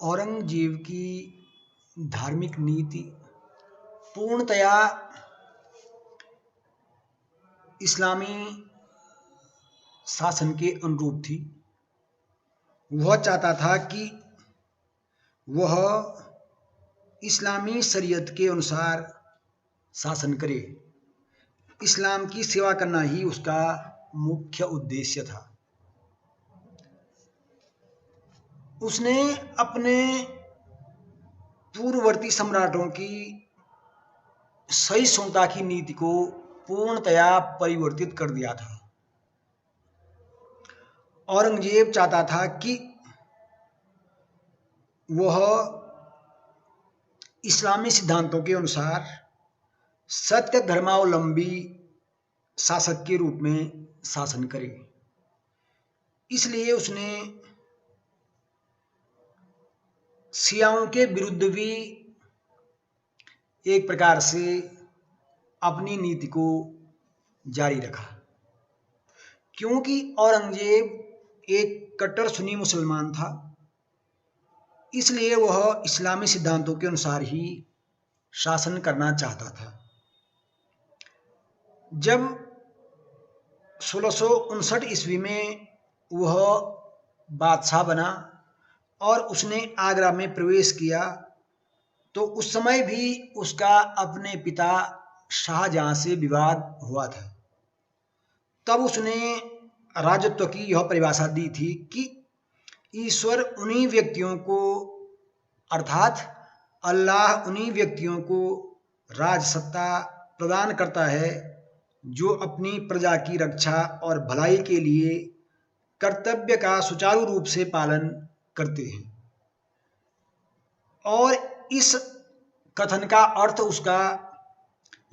औरंगजेब की धार्मिक नीति पूर्णतया इस्लामी शासन के अनुरूप थी। वह चाहता था कि वह इस्लामी शरीयत के अनुसार शासन करे। इस्लाम की सेवा करना ही उसका मुख्य उद्देश्य था। उसने अपने पूर्ववर्ती सम्राटों की सहिष्णुता की नीति को पूर्णतया परिवर्तित कर दिया था। औरंगजेब चाहता था कि वह इस्लामी सिद्धांतों के अनुसार सत्य धर्मावलंबी शासक के रूप में शासन करे। इसलिए उसने शियाओं के विरुद्ध भी एक प्रकार से अपनी नीति को जारी रखा, क्योंकि औरंगजेब एक कट्टर सुन्नी मुसलमान था। इसलिए वह इस्लामी सिद्धांतों के अनुसार ही शासन करना चाहता था। जब 1659 ईस्वी में वह बादशाह बना और उसने आगरा में प्रवेश किया, तो उस समय भी उसका अपने पिता शाहजहां से विवाद हुआ था। तब उसने राजत्व की यह परिभाषा दी थी कि ईश्वर उन्हीं व्यक्तियों को अर्थात अल्लाह उन्हीं व्यक्तियों को राजसत्ता प्रदान करता है जो अपनी प्रजा की रक्षा और भलाई के लिए कर्तव्य का सुचारू रूप से पालन करते हैं। और इस कथन का अर्थ उसका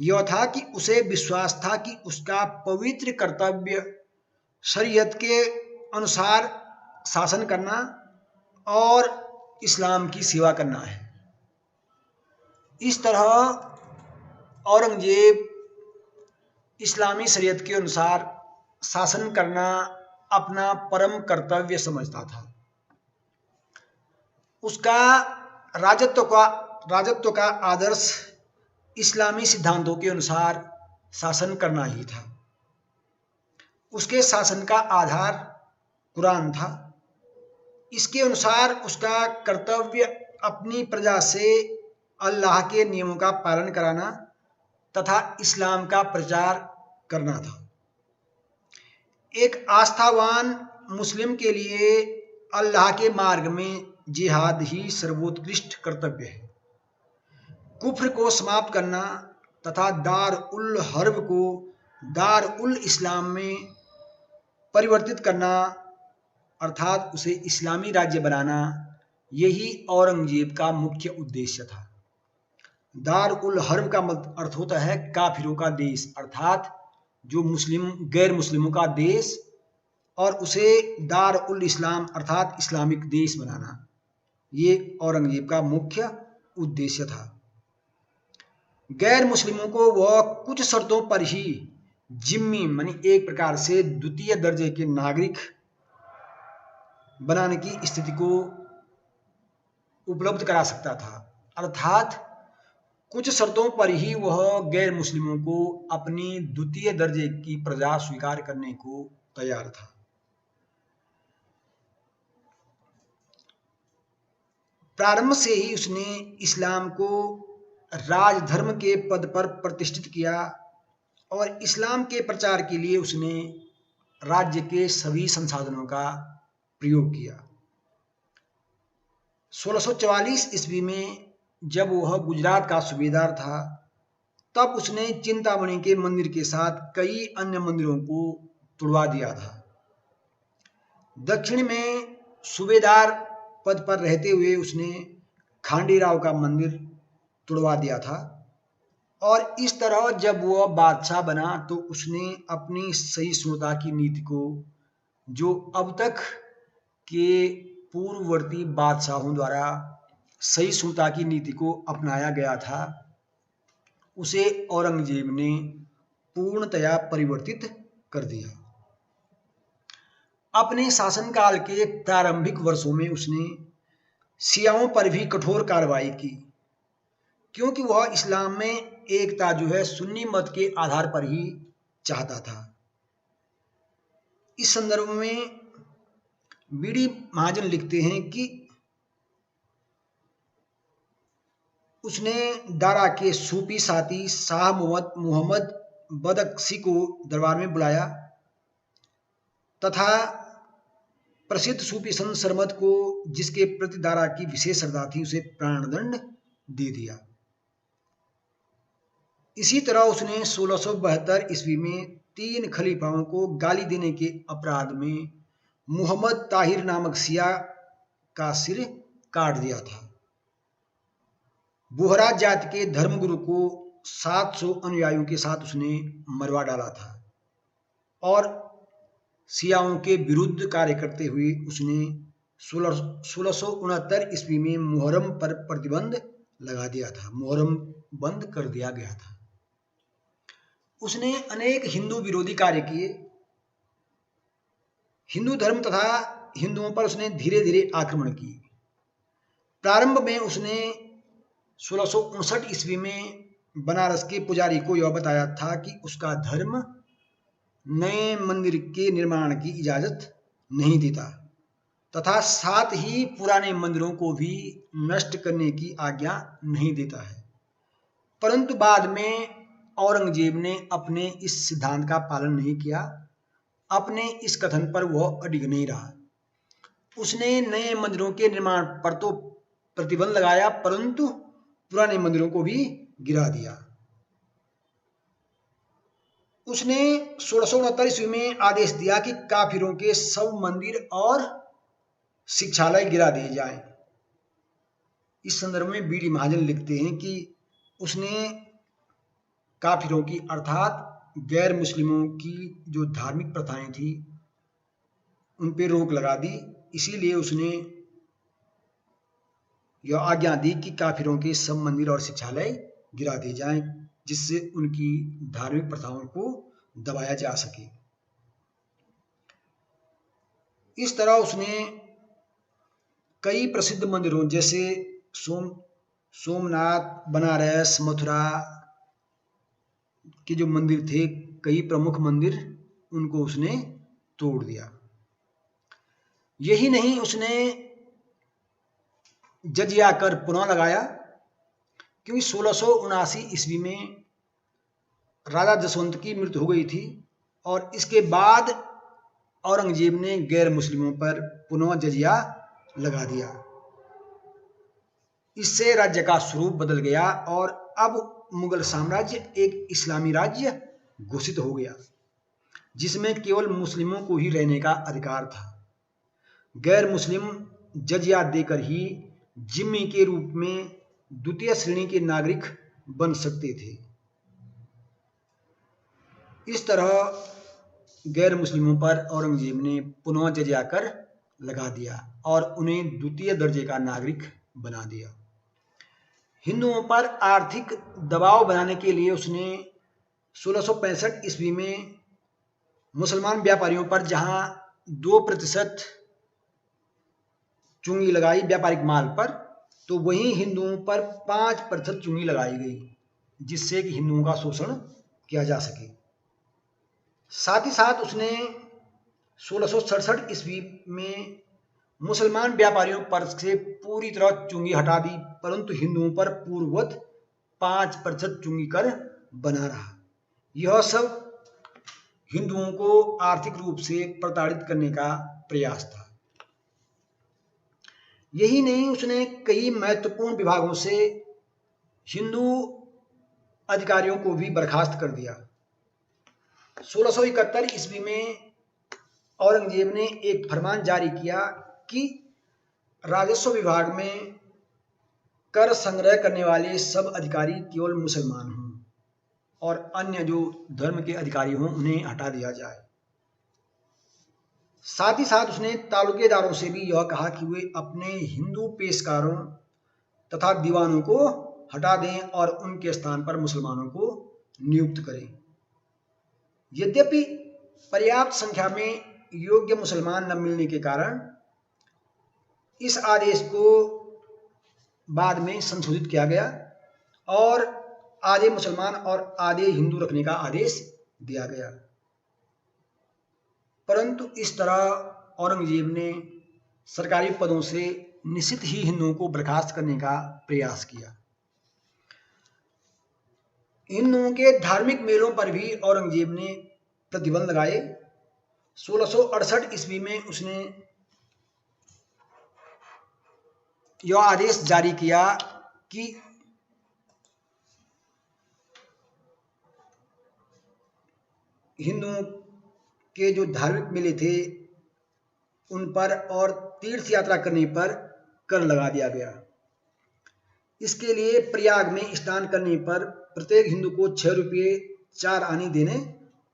यह था कि उसे विश्वास था कि उसका पवित्र कर्तव्य शरीयत के अनुसार शासन करना और इस्लाम की सेवा करना है। इस तरह औरंगजेब इस्लामी शरीयत के अनुसार शासन करना अपना परम कर्तव्य समझता था। उसका राजत्व का आदर्श इस्लामी सिद्धांतों के अनुसार शासन करना ही था। उसके शासन का आधार कुरान था। इसके अनुसार उसका कर्तव्य अपनी प्रजा से अल्लाह के नियमों का पालन कराना तथा इस्लाम का प्रचार करना था। एक आस्थावान मुस्लिम के लिए अल्लाह के मार्ग में जिहाद ही सर्वोत्कृष्ट कर्तव्य है। कुफ्र को समाप्त करना तथा दार उल हर्ब को दार उल इस्लाम में परिवर्तित करना अर्थात उसे इस्लामी राज्य बनाना, यही औरंगजेब का मुख्य उद्देश्य था। दार उल हर्ब का अर्थ होता है काफिरों का देश, अर्थात जो गैर मुस्लिमों का देश, और उसे दार उल इस्लाम अर्थात इस्लामिक देश बनाना, ये औरंगजेब का मुख्य उद्देश्य था। गैर मुस्लिमों को वह कुछ शर्तों पर ही जिम्मी मानी एक प्रकार से द्वितीय दर्जे के नागरिक बनाने की स्थिति को उपलब्ध करा सकता था। अर्थात कुछ शर्तों पर ही वह गैर मुस्लिमों को अपनी द्वितीय दर्जे की प्रजा स्वीकार करने को तैयार था। प्रारंभ से ही उसने इस्लाम को राजधर्म के पद पर प्रतिष्ठित किया और इस्लाम के प्रचार के लिए उसने राज्य के सभी संसाधनों का प्रयोग किया। 1644 ईस्वी में जब वह गुजरात का सूबेदार था, तब उसने चिंतामणि के मंदिर के साथ कई अन्य मंदिरों को तुड़वा दिया था। दक्षिण में सूबेदार पद पर रहते हुए उसने खांडीराव का मंदिर तुड़वा दिया था। और इस तरह जब वह बादशाह बना तो उसने अपनी सहिष्णुता की नीति को, जो अब तक के पूर्ववर्ती बादशाहों द्वारा सहिष्णुता की नीति को अपनाया गया था, उसे औरंगजेब ने पूर्णतया परिवर्तित कर दिया। अपने शासनकाल के प्रारंभिक वर्षों में उसने शियाओं पर भी कठोर कार्रवाई की, क्योंकि वह इस्लाम में एकता जो है सुन्नी मत के आधार पर ही चाहता था। इस संदर्भ में बीडी महाजन लिखते हैं कि उसने दारा के सूफी साथी शाह मोहम्मद बदख्शी को दरबार में बुलाया तथा प्रसिद्ध सूफी संत सरमद को, जिसके प्रति दारा की विशेष श्रद्धा थी, उसे प्राणदंड दे दिया। इसी तरह उसने 1672 ईस्वी में 3 खलीफाओं को गाली देने के अपराध में मोहम्मद ताहिर नामक शिया का सिर काट दिया था। बोहरा जाति के धर्मगुरु को 700 अनुयायियों के साथ उसने मरवा डाला था और शियाओं के विरुद्ध कार्य करते हुए उसने 1669 ईस्वी में मुहर्रम पर प्रतिबंध लगा दिया था। मुहर्रम बंद कर दिया गया था। उसने अनेक हिंदू विरोधी कार्य किए। हिंदू धर्म तथा हिंदुओं पर उसने धीरे धीरे आक्रमण किए। प्रारंभ में उसने 1659 ईस्वी में बनारस के पुजारी को यह बताया था कि उसका धर्म नए मंदिर के निर्माण की इजाजत नहीं देता तथा साथ ही पुराने मंदिरों को भी नष्ट करने की आज्ञा नहीं देता है। परंतु बाद में औरंगजेब ने अपने इस सिद्धांत का पालन नहीं किया। अपने इस कथन पर वह अडिग नहीं रहा। उसने नए मंदिरों के निर्माण पर तो प्रतिबंध लगाया, परंतु पुराने मंदिरों को भी गिरा दिया। उसने 1669 ईस्वी में आदेश दिया कि काफिरों के सब मंदिर और शिक्षालय गिरा दिए जाएं। इस संदर्भ में बीडी महाजन लिखते हैं कि उसने काफिरों की अर्थात गैर मुस्लिमों की जो धार्मिक प्रथाएं थी उन पर रोक लगा दी। इसीलिए उसने यह आज्ञा दी कि काफिरों के सब मंदिर और शिक्षालय गिरा दिए जाएं, जिससे उनकी धार्मिक प्रथाओं को दबाया जा सके। इस तरह उसने कई प्रसिद्ध मंदिरों जैसे सोमनाथ, बनारस, मथुरा के जो मंदिर थे, कई प्रमुख मंदिर, उनको उसने तोड़ दिया। यही नहीं, उसने जजिया कर पुनः लगाया, क्योंकि 1679 ईस्वी में राजा जसवंत की मृत्यु हो गई थी और इसके बाद औरंगजेब ने गैर मुस्लिमों पर पुनः जजिया लगा दिया। इससे राज्य का स्वरूप बदल गया और अब मुगल साम्राज्य एक इस्लामी राज्य घोषित हो गया, जिसमें केवल मुस्लिमों को ही रहने का अधिकार था। गैर मुस्लिम जजिया देकर ही जिम्मी के रूप में द्वितीय श्रेणी के नागरिक बन सकते थे। इस तरह गैर मुस्लिमों पर औरंगजेब ने पुनः जजिया कर लगा दिया और उन्हें द्वितीय दर्जे का नागरिक बना दिया। हिंदुओं पर आर्थिक दबाव बनाने के लिए उसने 1665 ईस्वी में मुसलमान व्यापारियों पर जहां 2% चुंगी लगाई व्यापारिक माल पर, तो वहीं हिंदुओं पर 5% चुंगी लगाई गई, जिससे कि हिंदुओं का शोषण किया जा सके। साथ ही साथ उसने 1667 ईस्वी में मुसलमान व्यापारियों पर से पूरी तरह चुंगी हटा दी, परंतु हिंदुओं पर पूर्ववत 5% चुंगी कर बना रहा। यह सब हिंदुओं को आर्थिक रूप से प्रताड़ित करने का प्रयास था। यही नहीं, उसने कई महत्वपूर्ण विभागों से हिंदू अधिकारियों को भी बर्खास्त कर दिया। 1671 ईस्वी में औरंगजेब ने एक फरमान जारी किया कि राजस्व विभाग में कर संग्रह करने वाले सब अधिकारी केवल मुसलमान हों और अन्य जो धर्म के अधिकारी हों उन्हें हटा दिया जाए। साथ ही साथ उसने तालुकेदारों से भी यह कहा कि वे अपने हिंदू पेशकारों तथा दीवानों को हटा दें और उनके स्थान पर मुसलमानों को नियुक्त करें। यद्यपि पर्याप्त संख्या में योग्य मुसलमान न मिलने के कारण इस आदेश को बाद में संशोधित किया गया और आधे मुसलमान और आधे हिंदू रखने का आदेश दिया गया। परंतु इस तरह औरंगजेब ने सरकारी पदों से निश्चित ही हिंदुओं को बर्खास्त करने का प्रयास किया। हिंदुओं के धार्मिक मेलों पर भी औरंगजेब ने प्रतिबंध लगाए। 1668 ईस्वी में उसने यह आदेश जारी किया कि हिंदुओं के जो धार्मिक मेले थे उन पर और तीर्थ यात्रा करने पर कर लगा दिया गया। इसके लिए प्रयाग में स्नान करने पर प्रत्येक हिंदू को 6 रुपये 4 आने देने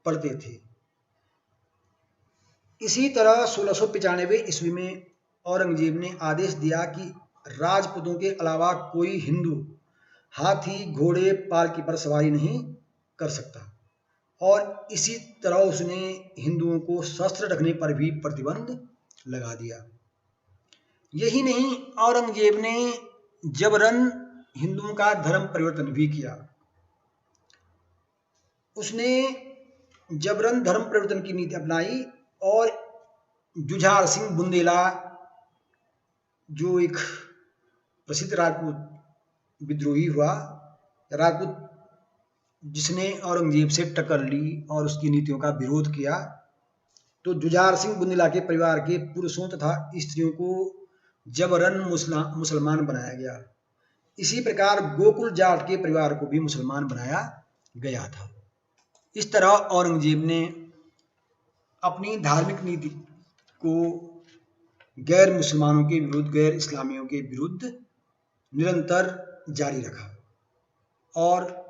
पड़ते थे। इसी तरह 1695 ईस्वी में औरंगजेब ने आदेश दिया कि राजपूतों के अलावा कोई हिंदू हाथी घोड़े पालकी पर सवारी नहीं कर सकता और इसी तरह उसने हिंदुओं को शस्त्र रखने पर भी प्रतिबंध लगा दिया। यही नहीं, औरंगजेब ने जबरन हिंदुओं का धर्म परिवर्तन भी किया। उसने जबरन धर्म परिवर्तन की नीति अपनाई और जुझार सिंह बुंदेला, जो एक प्रसिद्ध राजपूत विद्रोही हुआ, राजपूत जिसने औरंगजेब से टक्कर ली और उसकी नीतियों का विरोध किया, तो जुझार सिंह बुंदेला के परिवार के पुरुषों तथा स्त्रियों को जबरन मुसलमान बनाया गया। इसी प्रकार गोकुल जाट के परिवार को भी मुसलमान बनाया गया था। इस तरह औरंगजेब ने अपनी धार्मिक नीति को गैर मुसलमानों के विरुद्ध, गैर इस्लामियों के विरुद्ध निरंतर जारी रखा और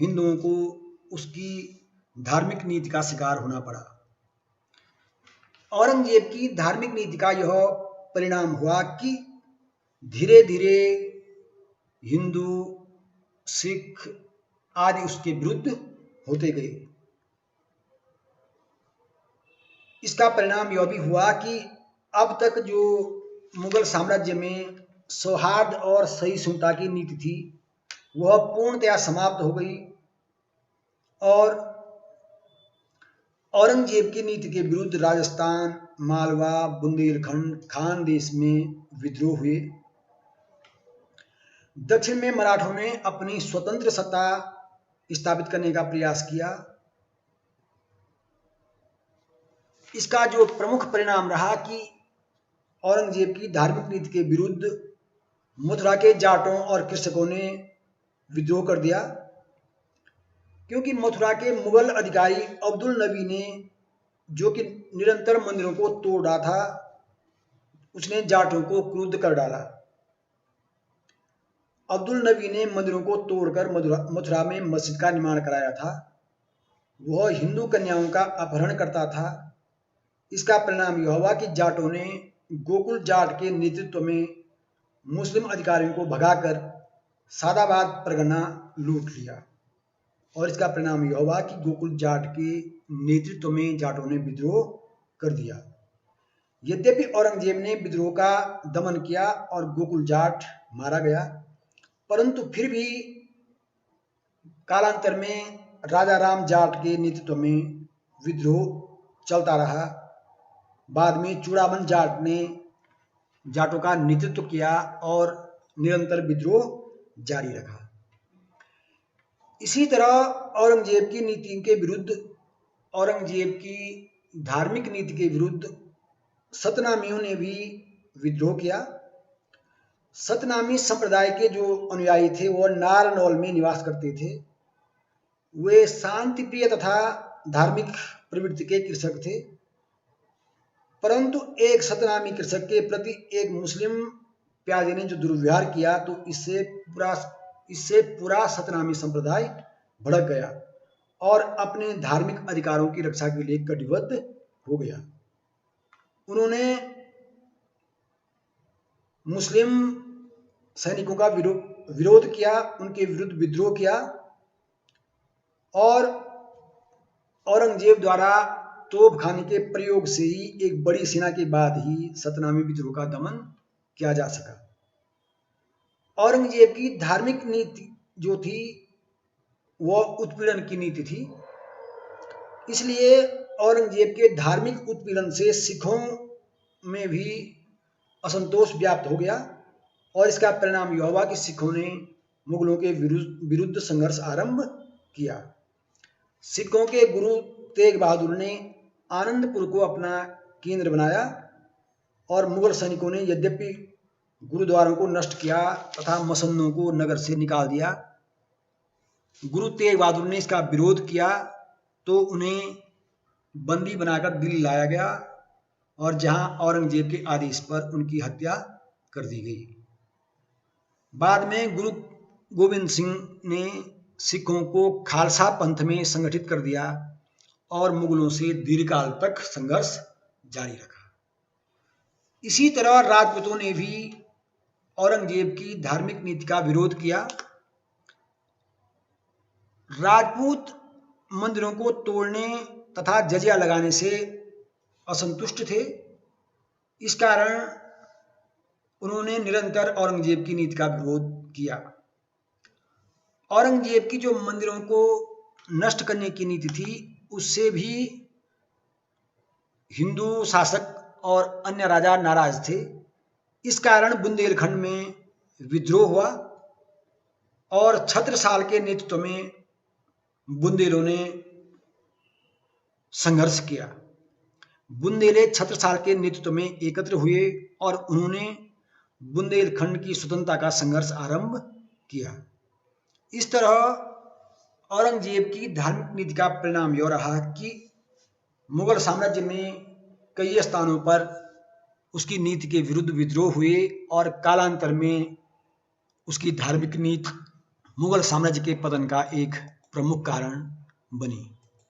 हिंदुओं को उसकी धार्मिक नीति का शिकार होना पड़ा। औरंगजेब की धार्मिक नीति का यह परिणाम हुआ कि धीरे धीरे हिंदू, सिख आदि उसके विरुद्ध होते गए। इसका परिणाम यह भी हुआ कि अब तक जो मुगल साम्राज्य में सौहार्द और सहिष्णुता की नीति थी वह पूर्णतया समाप्त हो गई और औरंगजेब की नीति के विरुद्ध राजस्थान, मालवा, बुंदेलखंड, खानदेश में विद्रोह हुए। दक्षिण में मराठों ने अपनी स्वतंत्र सत्ता स्थापित करने का प्रयास किया। इसका जो प्रमुख परिणाम रहा कि औरंगजेब की धार्मिक नीति के विरुद्ध मथुरा के जाटों और कृषकों ने विद्रोह कर दिया, क्योंकि मथुरा के मुगल अधिकारी अब्दुल नबी ने, जो कि निरंतर मंदिरों को तोड़ रहा था, उसने जाटों को क्रुद्ध कर डाला। अब्दुल नबी ने मंदिरों को तोड़कर मथुरा में मस्जिद का निर्माण कराया था। वह हिंदू कन्याओं का अपहरण करता था। इसका परिणाम यह हुआ कि जाटों ने गोकुल जाट के नेतृत्व में मुस्लिम अधिकारियों को भगाकर सादाबाद परगना लूट लिया और इसका परिणाम यह हुआ कि गोकुल जाट के नेतृत्व में जाटों ने विद्रोह कर दिया। यद्यपि औरंगजेब ने विद्रोह का दमन किया और गोकुल जाट मारा गया, परंतु फिर भी कालांतर में राजा राम जाट के नेतृत्व में विद्रोह चलता रहा। बाद में चूड़ामन जाट ने जाटों का नेतृत्व किया और निरंतर विद्रोह जारी रखा। इसी तरह औरंगजेब की नीति के विरुद्ध, औरंगजेब की धार्मिक नीति के विरुद्ध सतनामियों ने भी विद्रोह किया। सतनामी संप्रदाय के जो अनुयायी थे वो नारनौल में निवास करते थे। वे शांति प्रिय तथा धार्मिक प्रवृत्ति के कृषक थे, परंतु एक सतनामी कृषक के प्रति एक मुस्लिम प्यादे ने जो दुर्व्यवहार किया, तो इससे पूरा सतनामी संप्रदाय भड़क गया और अपने धार्मिक अधिकारों की रक्षा के लिए कटिबद्ध हो गया। उन्होंने मुस्लिम सैनिकों का विरोध किया, उनके विरुद्ध विद्रोह किया और औरंगजेब द्वारा तोपखाने के प्रयोग से ही एक बड़ी सेना के बाद ही सतनामी विद्रोह का दमन किया जा सका। औरंगजेब की धार्मिक नीति जो थी वह उत्पीड़न की नीति थी। इसलिए औरंगजेब के धार्मिक उत्पीड़न से सिखों में भी असंतोष व्याप्त हो गया और इसका परिणाम यह हुआ कि सिखों ने मुगलों के विरुद्ध संघर्ष आरंभ किया। सिखों के गुरु तेग बहादुर ने आनंदपुर को अपना केंद्र बनाया और मुगल सैनिकों ने यद्यपि गुरुद्वारों को नष्ट किया तथा मसन्नों को नगर से निकाल दिया। गुरु तेग बहादुर ने इसका विरोध किया तो उन्हें बंदी बनाकर दिल्ली लाया गया और जहां औरंगजेब के आदेश पर उनकी हत्या कर दी गई। बाद में गुरु गोविंद सिंह ने सिखों को खालसा पंथ में संगठित कर दिया और मुगलों से दीर्घकाल तक संघर्ष जारी रखा। इसी तरह राजपूतों ने भी औरंगजेब की धार्मिक नीति का विरोध किया। राजपूत मंदिरों को तोड़ने तथा जजिया लगाने से असंतुष्ट थे। इस कारण उन्होंने निरंतर औरंगजेब की नीति का विरोध किया। औरंगजेब की जो मंदिरों को नष्ट करने की नीति थी उससे भी हिंदू शासक और अन्य राजा नाराज थे। इस कारण बुंदेलखंड में विद्रोह हुआ और छत्रसाल के नेतृत्व में बुंदेलों ने संघर्ष किया। बुंदेले छत्रसाल के नेतृत्व में एकत्र हुए और उन्होंने बुंदेलखंड की स्वतंत्रता का संघर्ष आरंभ किया। इस तरह औरंगजेब की धार्मिक नीति का परिणाम यह रहा कि मुगल साम्राज्य में कई स्थानों पर उसकी नीति के विरुद्ध विद्रोह हुए और कालांतर में उसकी धार्मिक नीति मुगल साम्राज्य के पतन का एक प्रमुख कारण बनी।